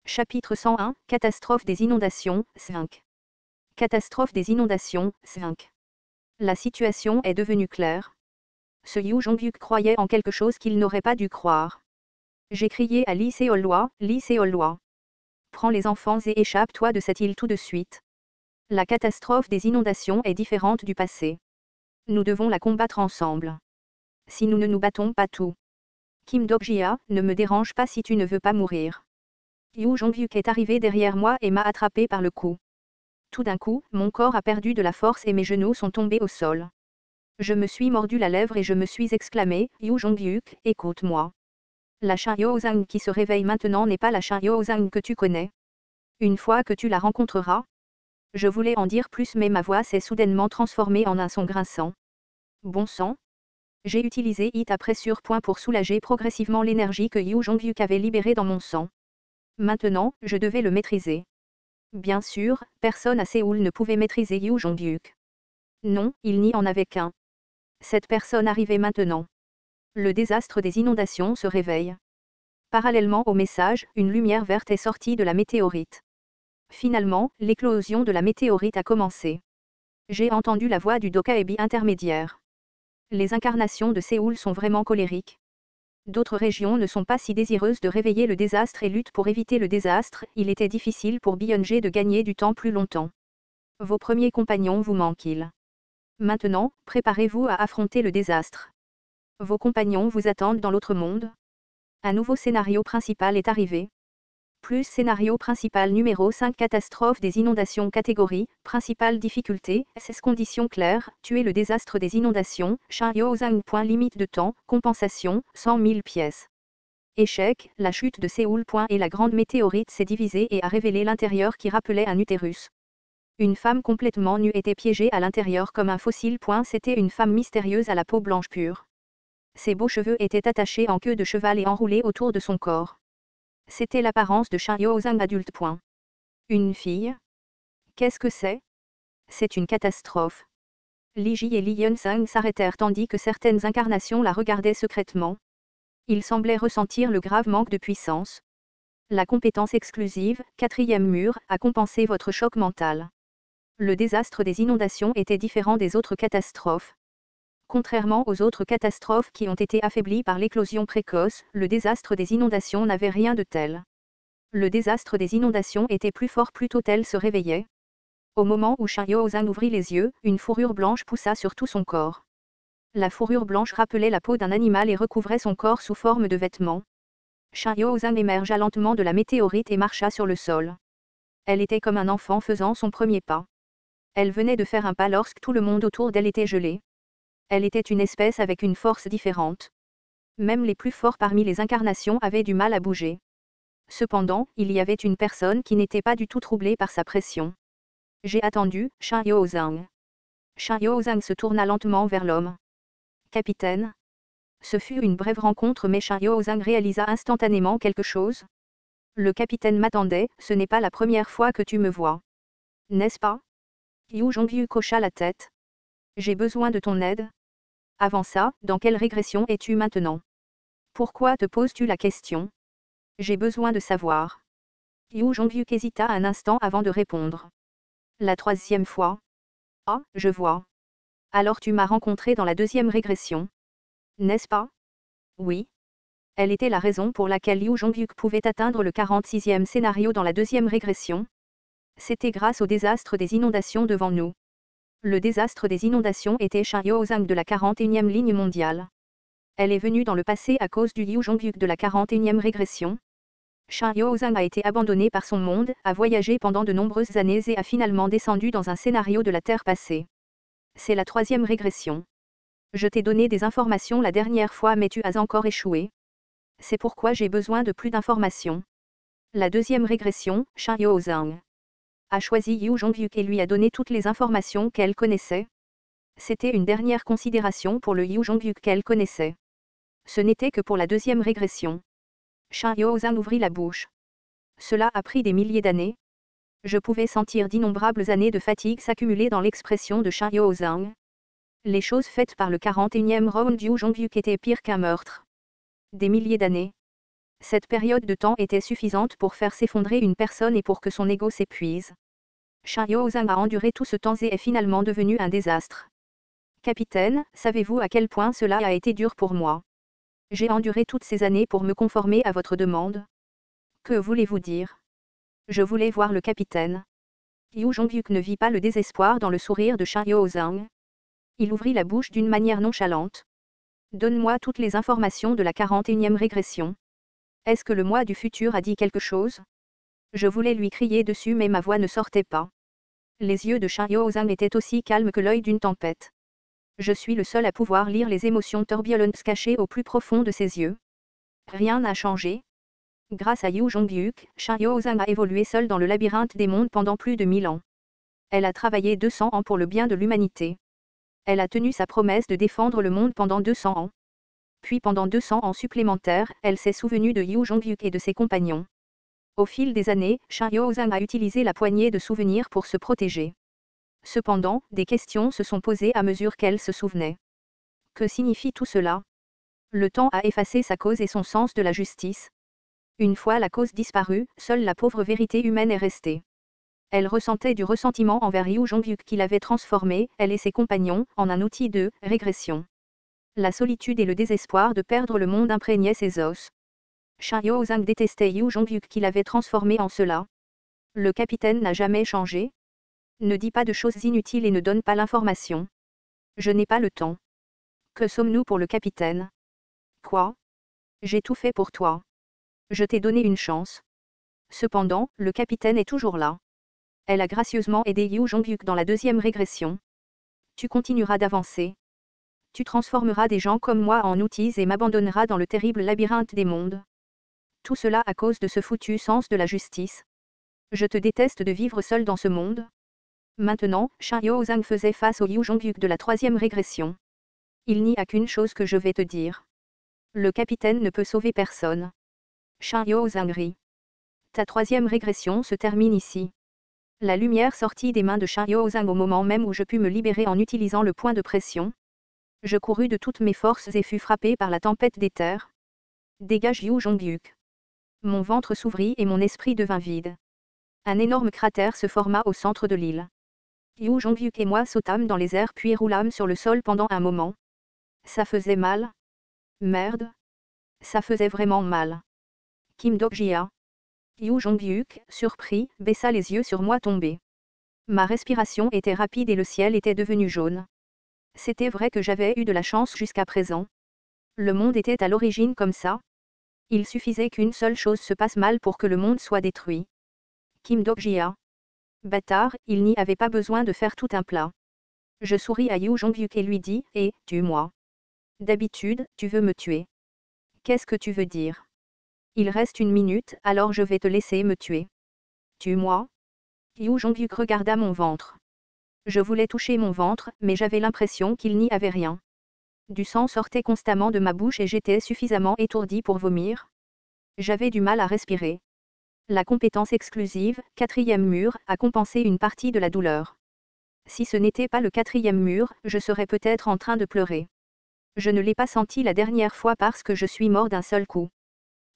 Chapitre 101, Catastrophe des inondations, 5. Catastrophe des inondations, 5. La situation est devenue claire. Ce Yu Jongyuk croyait en quelque chose qu'il n'aurait pas dû croire. J'ai crié à Lee Seol-hwa, Lee Seol-hwa. Prends les enfants et échappe-toi de cette île tout de suite. La catastrophe des inondations est différente du passé. Nous devons la combattre ensemble. Si nous ne nous battons pas tout. Kim Dok-jia, ne me dérange pas si tu ne veux pas mourir. Yu Jongyuk est arrivé derrière moi et m'a attrapé par le cou. Tout d'un coup, mon corps a perdu de la force et mes genoux sont tombés au sol. Je me suis mordu la lèvre et je me suis exclamé, Yu Jongyuk, écoute-moi. La Shin Yo-zang qui se réveille maintenant n'est pas la Shin Yo-zang que tu connais. Une fois que tu la rencontreras. Je voulais en dire plus mais ma voix s'est soudainement transformée en un son grinçant. Bon sang. J'ai utilisé Hit à pressure point pour soulager progressivement l'énergie que Yu Jongyuk avait libérée dans mon sang. Maintenant, je devais le maîtriser. Bien sûr, personne à Séoul ne pouvait maîtriser Yu Jongyuk. Non, il n'y en avait qu'un. Cette personne arrivait maintenant. Le désastre des inondations se réveille. Parallèlement au message, une lumière verte est sortie de la météorite. Finalement, l'éclosion de la météorite a commencé. J'ai entendu la voix du Dokaebi intermédiaire. Les incarnations de Séoul sont vraiment colériques. D'autres régions ne sont pas si désireuses de réveiller le désastre et luttent pour éviter le désastre. Il était difficile pour Byung-jae de gagner du temps plus longtemps. Vos premiers compagnons vous manquent-ils? Maintenant, préparez-vous à affronter le désastre. Vos compagnons vous attendent dans l'autre monde. Un nouveau scénario principal est arrivé. Plus scénario principal numéro 5 catastrophe des inondations catégorie, principale difficulté, 16 conditions claires, tuer le désastre des inondations, Shin Yo-zang point limite de temps, compensation, 100 000 pièces. Échec, la chute de Séoul point et la grande météorite s'est divisée et a révélé l'intérieur qui rappelait un utérus. Une femme complètement nue était piégée à l'intérieur comme un fossile point c'était une femme mystérieuse à la peau blanche pure. Ses beaux cheveux étaient attachés en queue de cheval et enroulés autour de son corps. C'était l'apparence de Shin Yo-zang adulte. Une fille? Qu'est-ce que c'est? C'est une catastrophe. Li Ji et Li Yun-sang s'arrêtèrent tandis que certaines incarnations la regardaient secrètement. Ils semblaient ressentir le grave manque de puissance. La compétence exclusive, quatrième mur, a compensé votre choc mental. Le désastre des inondations était différent des autres catastrophes. Contrairement aux autres catastrophes qui ont été affaiblies par l'éclosion précoce, le désastre des inondations n'avait rien de tel. Le désastre des inondations était plus fort plus tôt elle se réveillait. Au moment où Shin Yo-zang ouvrit les yeux, une fourrure blanche poussa sur tout son corps. La fourrure blanche rappelait la peau d'un animal et recouvrait son corps sous forme de vêtements. Shin Yo-zang émergea lentement de la météorite et marcha sur le sol. Elle était comme un enfant faisant son premier pas. Elle venait de faire un pas lorsque tout le monde autour d'elle était gelé. Elle était une espèce avec une force différente. Même les plus forts parmi les incarnations avaient du mal à bouger. Cependant, il y avait une personne qui n'était pas du tout troublée par sa pression. J'ai attendu, Shin Yo-zang. Shin Yo-zang se tourna lentement vers l'homme. Capitaine. Ce fut une brève rencontre mais Shin Yo-zang réalisa instantanément quelque chose. Le capitaine m'attendait, ce n'est pas la première fois que tu me vois. N'est-ce pas? Yu Jongyuk hocha la tête. J'ai besoin de ton aide. Avant ça, dans quelle régression es-tu maintenant? Pourquoi te poses-tu la question? J'ai besoin de savoir. Yu Jongyuk hésita un instant avant de répondre. La troisième fois. Ah, je vois. Alors tu m'as rencontré dans la deuxième régression. N'est-ce pas? Oui. Elle était la raison pour laquelle Yu Jongyuk pouvait atteindre le 46e scénario dans la deuxième régression. C'était grâce au désastre des inondations devant nous. Le désastre des inondations était Shin Yo-zang de la 41e ligne mondiale. Elle est venue dans le passé à cause du Yu Jongyuk de la 41e régression. Shin Yo-zang a été abandonné par son monde, a voyagé pendant de nombreuses années et a finalement descendu dans un scénario de la Terre passée. C'est la troisième régression. Je t'ai donné des informations la dernière fois mais tu as encore échoué. C'est pourquoi j'ai besoin de plus d'informations. La deuxième régression, Shin Yo-zang a choisi Yu Jongyuk et lui a donné toutes les informations qu'elle connaissait. C'était une dernière considération pour le Yu Jongyuk qu'elle connaissait. Ce n'était que pour la deuxième régression. Shin Yo-zang ouvrit la bouche. Cela a pris des milliers d'années. Je pouvais sentir d'innombrables années de fatigue s'accumuler dans l'expression de Shin Yo-zang. Les choses faites par le 41e round Yu Jongyuk étaient pires qu'un meurtre. Des milliers d'années. Cette période de temps était suffisante pour faire s'effondrer une personne et pour que son ego s'épuise. Shin Yo-zang a enduré tout ce temps et est finalement devenu un désastre. Capitaine, savez-vous à quel point cela a été dur pour moi? J'ai enduré toutes ces années pour me conformer à votre demande. Que voulez-vous dire? Je voulais voir le capitaine. Yu Jongyuk ne vit pas le désespoir dans le sourire de Shin Yo-zang. Il ouvrit la bouche d'une manière nonchalante. Donne-moi toutes les informations de la 41e régression. Est-ce que le moi du futur a dit quelque chose? Je voulais lui crier dessus mais ma voix ne sortait pas. Les yeux de Shin Yo-zang étaient aussi calmes que l'œil d'une tempête. Je suis le seul à pouvoir lire les émotions turbulentes cachées au plus profond de ses yeux. Rien n'a changé. Grâce à Yu Jongyuk, Shin Yo-zang a évolué seul dans le labyrinthe des mondes pendant plus de 1000 ans. Elle a travaillé 200 ans pour le bien de l'humanité. Elle a tenu sa promesse de défendre le monde pendant 200 ans. Puis pendant 200 ans supplémentaires, elle s'est souvenue de Yu Jongyuk et de ses compagnons. Au fil des années, Shin Yo-zang a utilisé la poignée de souvenirs pour se protéger. Cependant, des questions se sont posées à mesure qu'elle se souvenait. Que signifie tout cela? Le temps a effacé sa cause et son sens de la justice. Une fois la cause disparue, seule la pauvre vérité humaine est restée. Elle ressentait du ressentiment envers Yu Jongyuk qui l'avait transformée, elle et ses compagnons, en un outil de régression. La solitude et le désespoir de perdre le monde imprégnaient ses os. Shin Yo-zang détestait Yu Jongyuk qui l'avait transformé en cela. Le capitaine n'a jamais changé. Ne dis pas de choses inutiles et ne donne pas l'information. Je n'ai pas le temps. Que sommes-nous pour le capitaine? Quoi? J'ai tout fait pour toi. Je t'ai donné une chance. Cependant, le capitaine est toujours là. Elle a gracieusement aidé Yu Jongyuk dans la 2e régression. Tu continueras d'avancer. Tu transformeras des gens comme moi en outils et m'abandonneras dans le terrible labyrinthe des mondes. Tout cela à cause de ce foutu sens de la justice. Je te déteste de vivre seul dans ce monde. Maintenant, Shin Yo-zang faisait face au Yu Jongyuk de la 3e régression. Il n'y a qu'une chose que je vais te dire. Le capitaine ne peut sauver personne. Shin Yo-zang rit. Ta 3e régression se termine ici. La lumière sortit des mains de Shin Yo-zang au moment même où je pus me libérer en utilisant le point de pression. Je courus de toutes mes forces et fus frappé par la tempête d'éther. Dégage Yu Jongyuk. Mon ventre s'ouvrit et mon esprit devint vide. Un énorme cratère se forma au centre de l'île. Yu Jongyuk et moi sautâmes dans les airs puis roulâmes sur le sol pendant un moment. Ça faisait mal. Merde. Ça faisait vraiment mal. Kim Dok-jia. Yu Jongyuk, surpris, baissa les yeux sur moi tombé. Ma respiration était rapide et le ciel était devenu jaune. C'était vrai que j'avais eu de la chance jusqu'à présent. Le monde était à l'origine comme ça. Il suffisait qu'une seule chose se passe mal pour que le monde soit détruit. Kim Dok-jia. Bâtard, il n'y avait pas besoin de faire tout un plat. Je souris à Yu Jongyuk et lui dis, « tue-moi. D'habitude, tu veux me tuer. Qu'est-ce que tu veux dire? Il reste 1 minute, alors je vais te laisser me tuer. Tue-moi. » Yu Jongyuk regarda mon ventre. Je voulais toucher mon ventre, mais j'avais l'impression qu'il n'y avait rien. Du sang sortait constamment de ma bouche et j'étais suffisamment étourdi pour vomir. J'avais du mal à respirer. La compétence exclusive, 4e mur, a compensé une partie de la douleur. Si ce n'était pas le 4e mur, je serais peut-être en train de pleurer. Je ne l'ai pas senti la dernière fois parce que je suis mort d'un seul coup.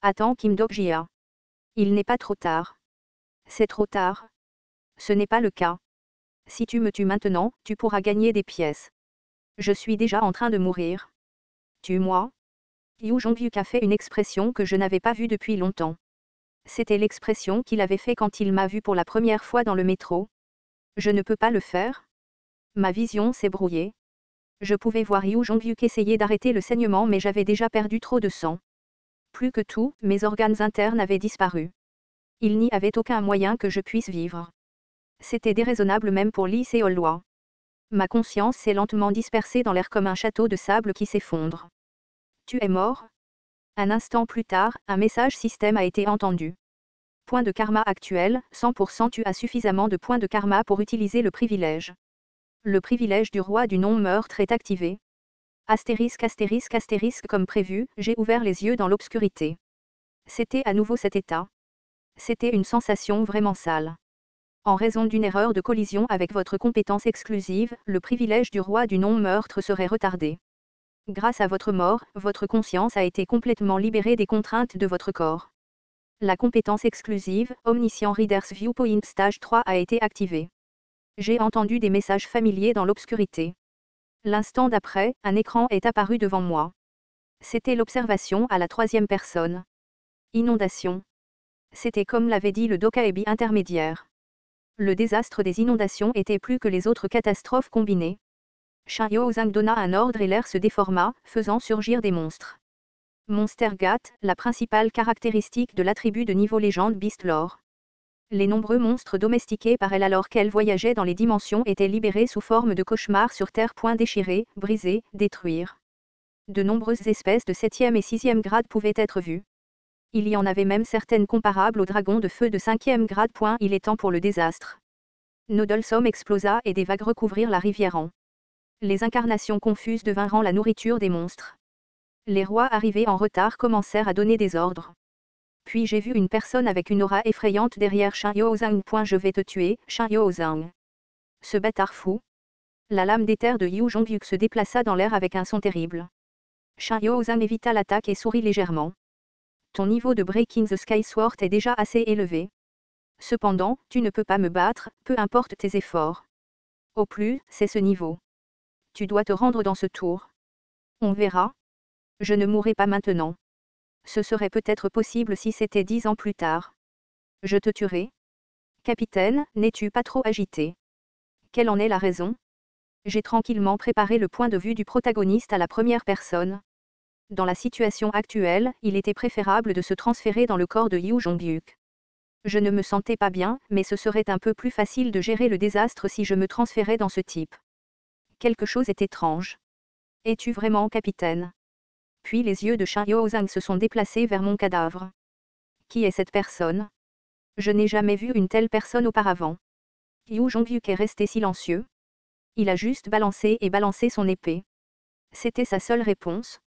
Attends Kim Dok-jia. Il n'est pas trop tard. C'est trop tard. Ce n'est pas le cas. Si tu me tues maintenant, tu pourras gagner des pièces. Je suis déjà en train de mourir. Tue-moi. Yu Jongyuk a fait une expression que je n'avais pas vue depuis longtemps. C'était l'expression qu'il avait fait quand il m'a vu pour la première fois dans le métro. Je ne peux pas le faire. Ma vision s'est brouillée. Je pouvais voir Yu Jongyuk essayer d'arrêter le saignement mais j'avais déjà perdu trop de sang. Plus que tout, mes organes internes avaient disparu. Il n'y avait aucun moyen que je puisse vivre. C'était déraisonnable même pour Lee Seol-hwa. Ma conscience s'est lentement dispersée dans l'air comme un château de sable qui s'effondre. Tu es mort? Un instant plus tard, un message système a été entendu. Point de karma actuel, 100% tu as suffisamment de points de karma pour utiliser le privilège. Le privilège du roi du non-meurtre est activé. Astérisque astérisque astérisque comme prévu, j'ai ouvert les yeux dans l'obscurité. C'était à nouveau cet état. C'était une sensation vraiment sale. En raison d'une erreur de collision avec votre compétence exclusive, le privilège du roi du non-meurtre serait retardé. Grâce à votre mort, votre conscience a été complètement libérée des contraintes de votre corps. La compétence exclusive, Omniscient Reader's Viewpoint Stage 3 a été activée. J'ai entendu des messages familiers dans l'obscurité. L'instant d'après, un écran est apparu devant moi. C'était l'observation à la troisième personne. Inondation. C'était comme l'avait dit le Dokaebi intermédiaire. Le désastre des inondations était plus que les autres catastrophes combinées. Shin Yo-Zhang donna un ordre et l'air se déforma, faisant surgir des monstres. Monstergat, la principale caractéristique de l'attribut de niveau légende Beast Lore. Les nombreux monstres domestiqués par elle alors qu'elle voyageait dans les dimensions étaient libérés sous forme de cauchemars sur Terre. Déchirer, briser, détruire. De nombreuses espèces de 7e et 6e grade pouvaient être vues. Il y en avait même certaines comparables aux dragons de feu de 5e grade. Il est temps pour le désastre. Noddlesome explosa et des vagues recouvrirent la rivière en. Les incarnations confuses devinrent la nourriture des monstres. Les rois arrivés en retard commencèrent à donner des ordres. Puis j'ai vu une personne avec une aura effrayante derrière Shin Yo-Zhang. Je vais te tuer, Shin Yo-Zhang. Ce bâtard fou. La lame d'éther de Yu Jongyuk se déplaça dans l'air avec un son terrible. Shin Yo-Zhang évita l'attaque et sourit légèrement. Ton niveau de Breaking the Sky Sword est déjà assez élevé. Cependant, tu ne peux pas me battre, peu importe tes efforts. Au plus, c'est ce niveau. Tu dois te rendre dans ce tour. On verra. Je ne mourrai pas maintenant. Ce serait peut-être possible si c'était 10 ans plus tard. Je te tuerai. Capitaine, n'es-tu pas trop agité? Quelle en est la raison? J'ai tranquillement préparé le point de vue du protagoniste à la première personne. Dans la situation actuelle, il était préférable de se transférer dans le corps de Yu Jongyuk. Je ne me sentais pas bien, mais ce serait un peu plus facile de gérer le désastre si je me transférais dans ce type. Quelque chose est étrange. Es-tu vraiment capitaine? Puis les yeux de Shin Yo-Zhang se sont déplacés vers mon cadavre. Qui est cette personne? Je n'ai jamais vu une telle personne auparavant. Yu Jongyuk est resté silencieux. Il a juste balancé et balancé son épée. C'était sa seule réponse.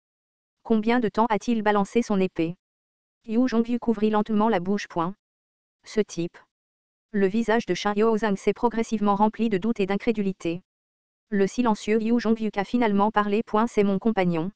Combien de temps a-t-il balancé son épée? Yu Jongyuk ouvrit lentement la bouche. Ce type. Le visage de Shin Yo-Zhang s'est progressivement rempli de doute et d'incrédulité. Le silencieux Yu Jongyuk a finalement parlé. C'est mon compagnon.